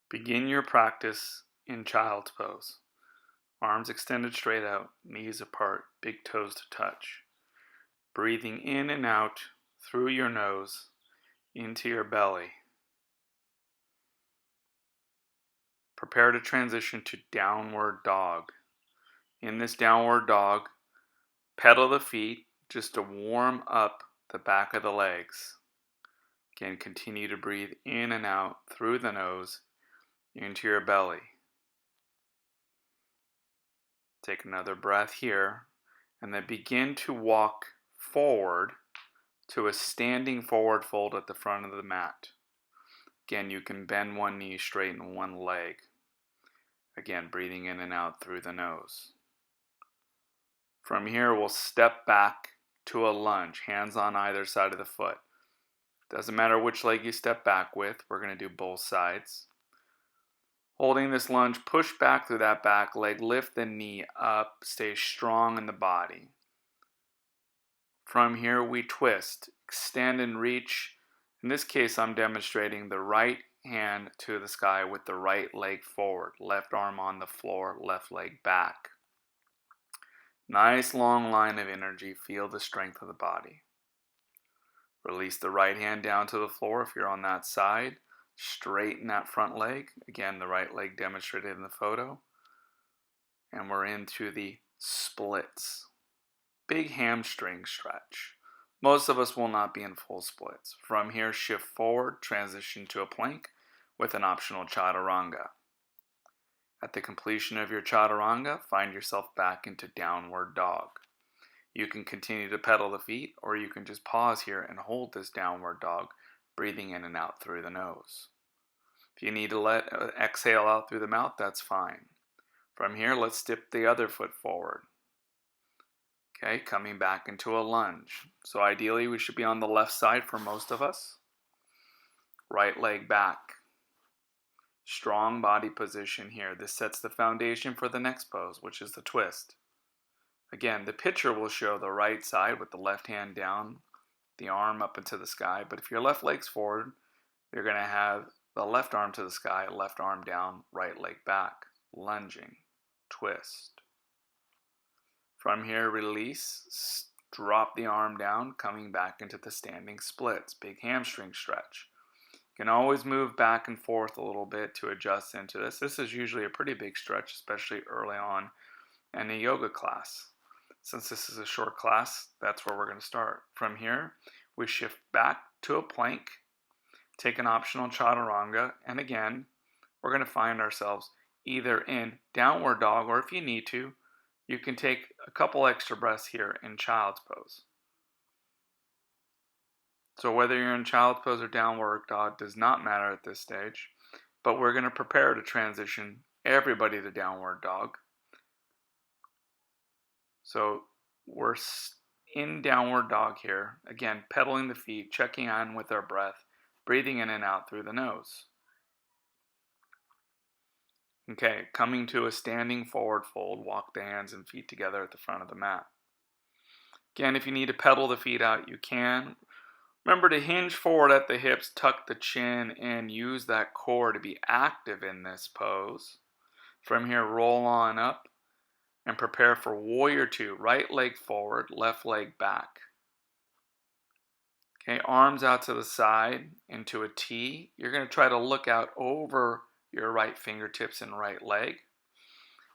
Begin your practice in child's pose. Arms extended straight out, knees apart, big toes to touch. Breathing in and out through your nose into your belly. Prepare to transition to downward dog. In this downward dog, pedal the feet just to warm up the back of the legs. Again, continue to breathe in and out through the nose into your belly. Take another breath here, and then begin to walk forward to a standing forward fold at the front of the mat. Again, you can bend one knee, straighten one leg. Again, breathing in and out through the nose. From here, we'll step back to a lunge, hands on either side of the foot. Doesn't matter which leg you step back with, we're going to do both sides. Holding this lunge, push back through that back leg, lift the knee up, stay strong in the body. From here, we twist, extend and reach. In this case, I'm demonstrating the right hand to the sky with the right leg forward, left arm on the floor, left leg back. Nice long line of energy, feel the strength of the body. Release the right hand down to the floor if you're on that side. Straighten that front leg. Again, the right leg demonstrated in the photo. And we're into the splits. Big hamstring stretch. Most of us will not be in full splits. From here, shift forward, transition to a plank with an optional chaturanga. At the completion of your chaturanga, find yourself back into downward dog. You can continue to pedal the feet, or you can just pause here and hold this downward dog, breathing in and out through the nose. If you need to exhale out through the mouth, that's fine. From here, let's step the other foot forward. Okay, coming back into a lunge. So ideally, we should be on the left side for most of us. Right leg back. Strong body position here. This sets the foundation for the next pose, which is the twist. Again, the picture will show the right side with the left hand down, the arm up into the sky. But if your left leg's forward, you're going to have the left arm to the sky, left arm down, right leg back. Lunging, twist. From here, release, drop the arm down, coming back into the standing splits. Big hamstring stretch. You can always move back and forth a little bit to adjust into this. This is usually a pretty big stretch, especially early on in a yoga class. Since this is a short class, that's where we're going to start. From here, we shift back to a plank, take an optional chaturanga, and again, we're going to find ourselves either in downward dog, or if you need to, you can take a couple extra breaths here in child's pose. So whether you're in child's pose or downward dog does not matter at this stage, but we're going to prepare to transition everybody to downward dog. So we're in downward dog here. Again, pedaling the feet, checking on with our breath, breathing in and out through the nose. Okay, coming to a standing forward fold, walk the hands and feet together at the front of the mat. Again, if you need to pedal the feet out, you can. Remember to hinge forward at the hips, tuck the chin, and use that core to be active in this pose. From here, roll on up and prepare for warrior two. Right leg forward, left leg back. Okay, arms out to the side into a T. You're going to try to look out over your right fingertips and right leg.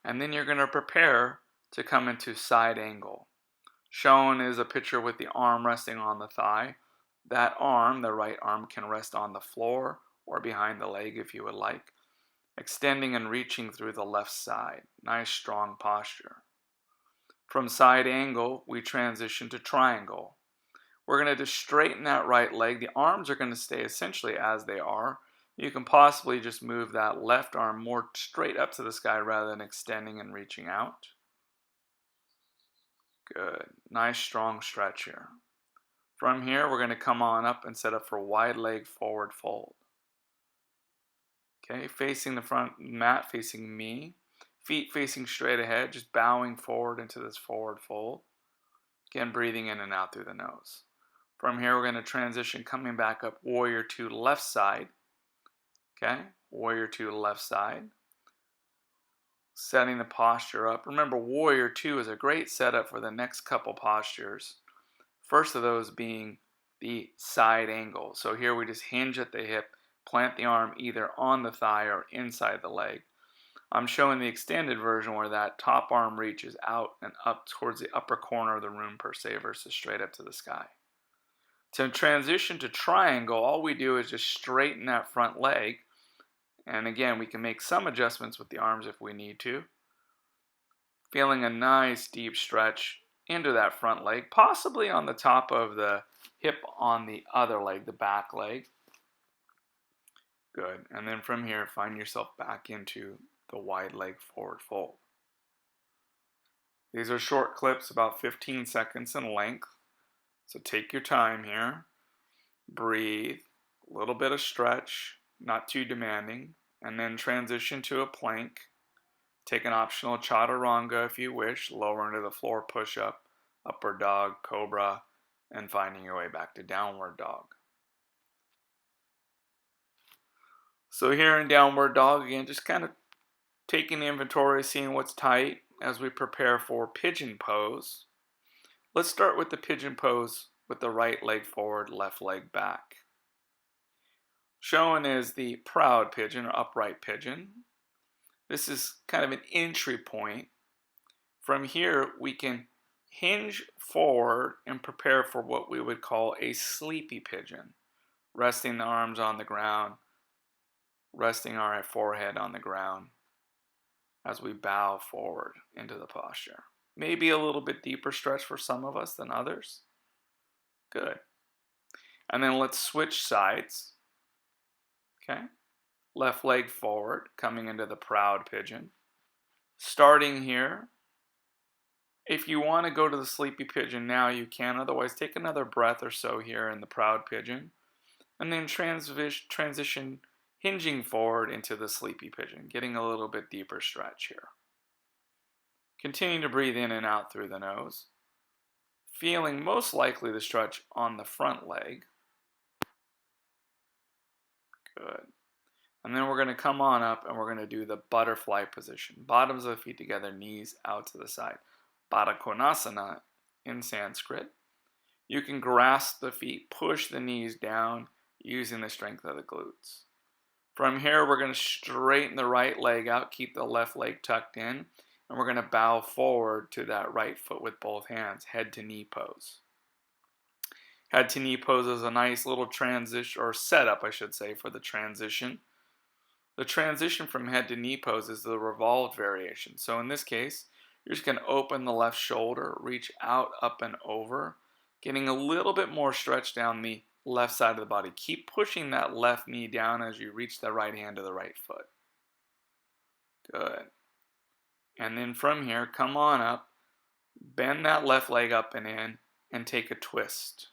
And then you're going to prepare to come into side angle. Shown is a picture with the arm resting on the thigh. That arm, the right arm, can rest on the floor or behind the leg if you would like. Extending and reaching through the left side. Nice strong posture. From side angle, we transition to triangle. We're going to just straighten that right leg. The arms are going to stay essentially as they are. You can possibly just move that left arm more straight up to the sky rather than extending and reaching out. Good. Nice strong stretch here. From here, we're going to come on up and set up for wide leg forward fold. Okay, facing the front mat, facing me. Feet facing straight ahead, just bowing forward into this forward fold. Again, breathing in and out through the nose. From here, we're going to transition, coming back up, warrior two, left side. Okay, Warrior 2 left side. Setting the posture up. Remember, Warrior 2 is a great setup for the next couple postures. First of those being the side angle. So here we just hinge at the hip, plant the arm either on the thigh or inside the leg. I'm showing the extended version where that top arm reaches out and up towards the upper corner of the room per se versus straight up to the sky. To transition to triangle, all we do is just straighten that front leg. And again, we can make some adjustments with the arms if we need to. Feeling a nice deep stretch into that front leg, possibly on the top of the hip on the other leg, the back leg. Good. And then from here, find yourself back into the wide leg forward fold. These are short clips, about 15 seconds in length. So take your time here. Breathe. A little bit of stretch, not too demanding. And then transition to a plank. Take an optional chaturanga if you wish. Lower into the floor push-up, upward dog, cobra, and finding your way back to downward dog. So here in downward dog, again, just kind of taking the inventory, seeing what's tight as we prepare for pigeon pose. Let's start with the pigeon pose with the right leg forward, left leg back. Shown is the proud pigeon or upright pigeon. This is kind of an entry point. From here, we can hinge forward and prepare for what we would call a sleepy pigeon. Resting the arms on the ground, resting our forehead on the ground as we bow forward into the posture. Maybe a little bit deeper stretch for some of us than others. Good. And then let's switch sides. Okay. Left leg forward, coming into the proud pigeon. Starting here. If you want to go to the sleepy pigeon now, you can. Otherwise, take another breath or so here in the proud pigeon. And then transition hinging forward into the sleepy pigeon, getting a little bit deeper stretch here. Continue to breathe in and out through the nose. Feeling most likely the stretch on the front leg. Good. And then we're going to come on up and we're going to do the butterfly position. Bottoms of the feet together, knees out to the side. Baddha Konasana in Sanskrit. You can grasp the feet, push the knees down using the strength of the glutes. From here, we're going to straighten the right leg out, keep the left leg tucked in, and we're going to bow forward to that right foot with both hands, head to knee pose. Head to knee pose is a nice little transition, or setup, I should say, for the transition. The transition from head to knee pose is the revolved variation. So in this case, you're just going to open the left shoulder, reach out, up, and over, getting a little bit more stretch down the left side of the body. Keep pushing that left knee down as you reach the right hand to the right foot. Good. And then from here, come on up, bend that left leg up and in, and take a twist.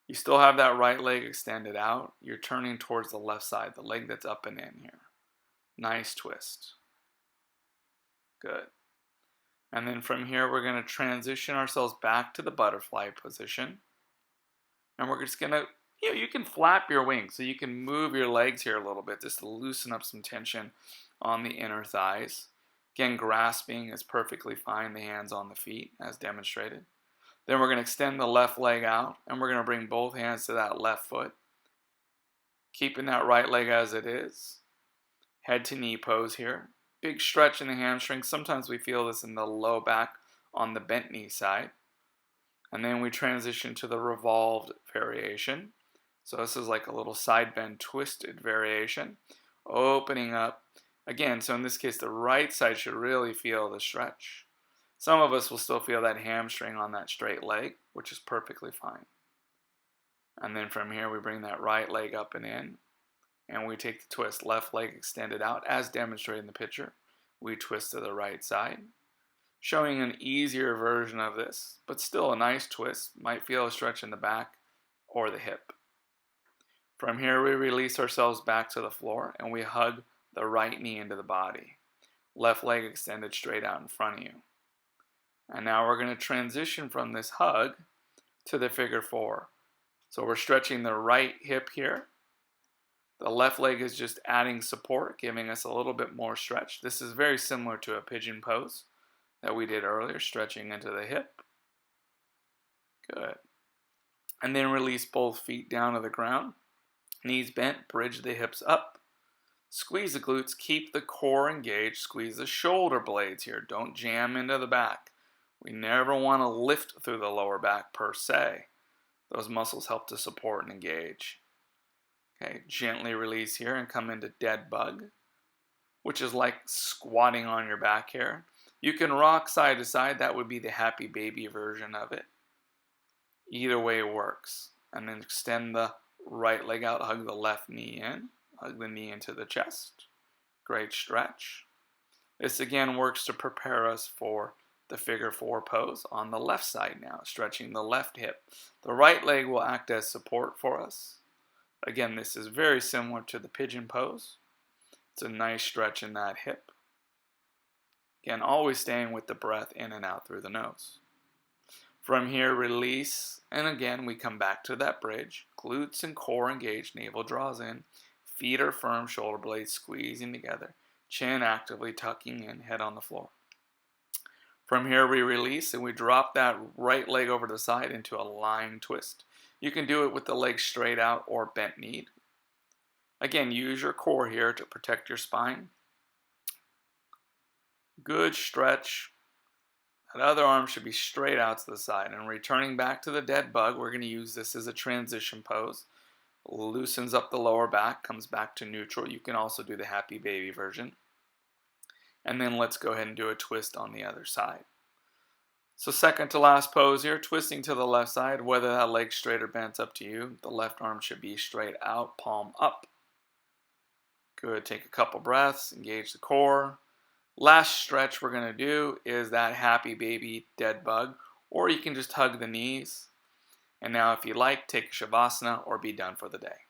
You still have that right leg extended out. You're turning towards the left side, the leg that's up and in here. Nice twist. Good. And then from here, we're going to transition ourselves back to the butterfly position. And we're just going to, you can flap your wings. So you can move your legs here a little bit just to loosen up some tension on the inner thighs. Again, grasping is perfectly fine, the hands on the feet as demonstrated. Then we're going to extend the left leg out, and we're going to bring both hands to that left foot. Keeping that right leg as it is. Head to knee pose here. Big stretch in the hamstrings. Sometimes we feel this in the low back on the bent knee side. And then we transition to the revolved variation. So this is like a little side bend twisted variation. Opening up. Again, so in this case, the right side should really feel the stretch. Some of us will still feel that hamstring on that straight leg, which is perfectly fine. And then from here, we bring that right leg up and in, and we take the twist. Left leg extended out, as demonstrated in the picture. We twist to the right side, showing an easier version of this, but still a nice twist. Might feel a stretch in the back or the hip. From here, we release ourselves back to the floor, and we hug the right knee into the body. Left leg extended straight out in front of you. And now we're going to transition from this hug to the figure four. So we're stretching the right hip here. The left leg is just adding support, giving us a little bit more stretch. This is very similar to a pigeon pose that we did earlier, stretching into the hip. Good. And then release both feet down to the ground. Knees bent, bridge the hips up. Squeeze the glutes, keep the core engaged, squeeze the shoulder blades here. Don't jam into the back. We never want to lift through the lower back per se. Those muscles help to support and engage. Okay, gently release here and come into dead bug, which is like squatting on your back here. You can rock side to side. That would be the happy baby version of it. Either way works. And then extend the right leg out, hug the left knee in, hug the knee into the chest. Great stretch. This again works to prepare us for the figure four pose on the left side now, stretching the left hip. The right leg will act as support for us. Again, this is very similar to the pigeon pose. It's a nice stretch in that hip. Again, always staying with the breath in and out through the nose. From here, release, and again, we come back to that bridge. Glutes and core engaged, navel draws in. Feet are firm, shoulder blades squeezing together. Chin actively tucking in, head on the floor. From here, we release, and we drop that right leg over to the side into a lying twist. You can do it with the legs straight out or bent kneed. Again, use your core here to protect your spine. Good stretch. That other arm should be straight out to the side. And returning back to the dead bug, we're going to use this as a transition pose. Loosens up the lower back, comes back to neutral. You can also do the happy baby version. And then let's go ahead and do a twist on the other side. So second to last pose here, twisting to the left side, whether that leg's straight or bent's up to you. The left arm should be straight out, palm up. Good, take a couple breaths, engage the core. Last stretch we're going to do is that happy baby dead bug, or you can just hug the knees. And now if you like, take a Shavasana or be done for the day.